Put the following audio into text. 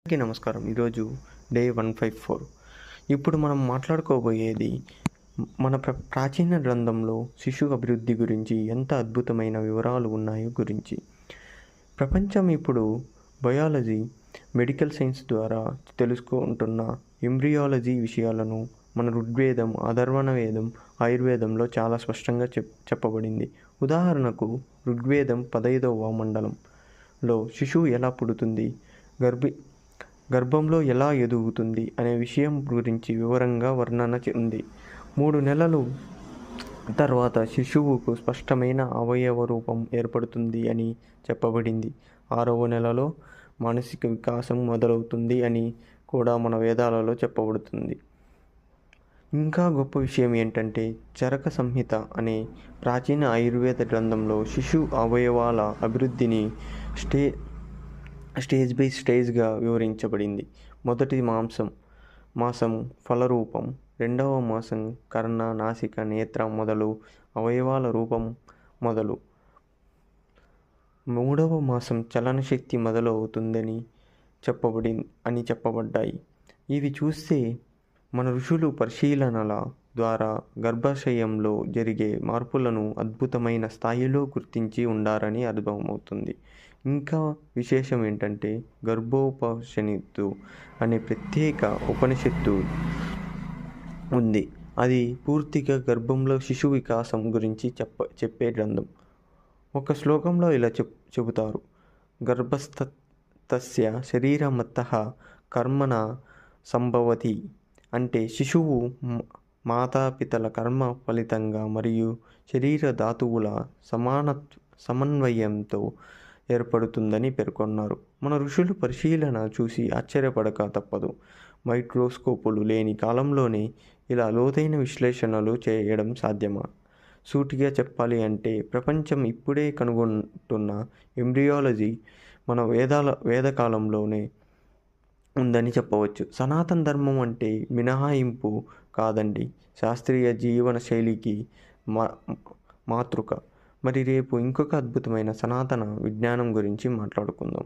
అందరికీ నమస్కారం. ఈరోజు డే 154. ఇప్పుడు మనం మాట్లాడుకోబోయేది మన ప్రాచీన గ్రంథంలో శిశు అభివృద్ధి గురించి ఎంత అద్భుతమైన వివరాలు ఉన్నాయో గురించి. ప్రపంచం ఇప్పుడు బయాలజీ, మెడికల్ సైన్స్ ద్వారా తెలుసుకుంటున్న ఎంబ్రియాలజీ విషయాలను మన ఋగ్వేదం, అథర్వణ వేదం, ఆయుర్వేదంలో చాలా స్పష్టంగా చెప్పబడింది. ఉదాహరణకు ఋగ్వేదం 15వ మండలంలో శిశువు ఎలా పుడుతుంది, గర్భంలో ఎలా ఎదుగుతుంది అనే విషయం గురించి వివరంగా వర్ణన ఉంది. 3 నెలలు తర్వాత శిశువుకు స్పష్టమైన అవయవ రూపం ఏర్పడుతుంది అని చెప్పబడింది. 6వ నెలలో మానసిక వికాసం మొదలవుతుంది అని కూడా మన వేదాలలో చెప్పబడుతుంది. ఇంకా గొప్ప విషయం ఏంటంటే, చరక సంహిత అనే ప్రాచీన ఆయుర్వేద గ్రంథంలో శిశు అవయవాల అభివృద్ధిని స్టేజ్ బై స్టేజ్గా వివరించబడింది. మొదటి మాసం ఫలరూపం, 2వ మాసం కర్ణ, నాసిక, నేత్ర మొదలు అవయవాల రూపం మొదలు, 3వ మాసం చలనశక్తి మొదలవుతుందని చెప్పబడ్డాయి. ఇవి చూస్తే మన ఋషులు పరిశీలనల ద్వారా గర్భాశయంలో జరిగే మార్పులను అద్భుతమైన స్థాయిలో గుర్తించి ఉండారని అర్థమవుతుంది. ఇంకా విశేషం ఏంటంటే, గర్భోపనిషత్తు అనే ప్రత్యేక ఉపనిషత్తు ఉంది. అది పూర్తిగా గర్భంలో శిశు వికాసం గురించి చెప్పే గ్రంథం. ఒక శ్లోకంలో ఇలా చెబుతారు: గర్భస్థస్య శరీరమత్తః కర్మణ సంభవతి. అంటే శిశువు మాతాపితల కర్మ ఫలితంగా మరియు శరీర ధాతువుల సమన్వయంతో ఏర్పడుతుందని పేర్కొన్నారు. మన ఋషులు పరిశీలన చూసి ఆశ్చర్యపడక తప్పదు. మైక్రోస్కోపులు లేని కాలంలోనే ఇలా లోతైన విశ్లేషణలు చేయడం సాధ్యమా? సూటిగా చెప్పాలి అంటే, ప్రపంచం ఇప్పుడే కనుగొంటున్న ఎంబ్రియాలజీ మన వేదకాలంలోనే ఉందని చెప్పవచ్చు. సనాతన ధర్మం అంటే మినహాయింపు కాదండి, శాస్త్రీయ జీవన శైలికి మాతృక. మరి రేపు ఇంకొక అద్భుతమైన సనాతన విజ్ఞానం గురించి మాట్లాడుకుందాం.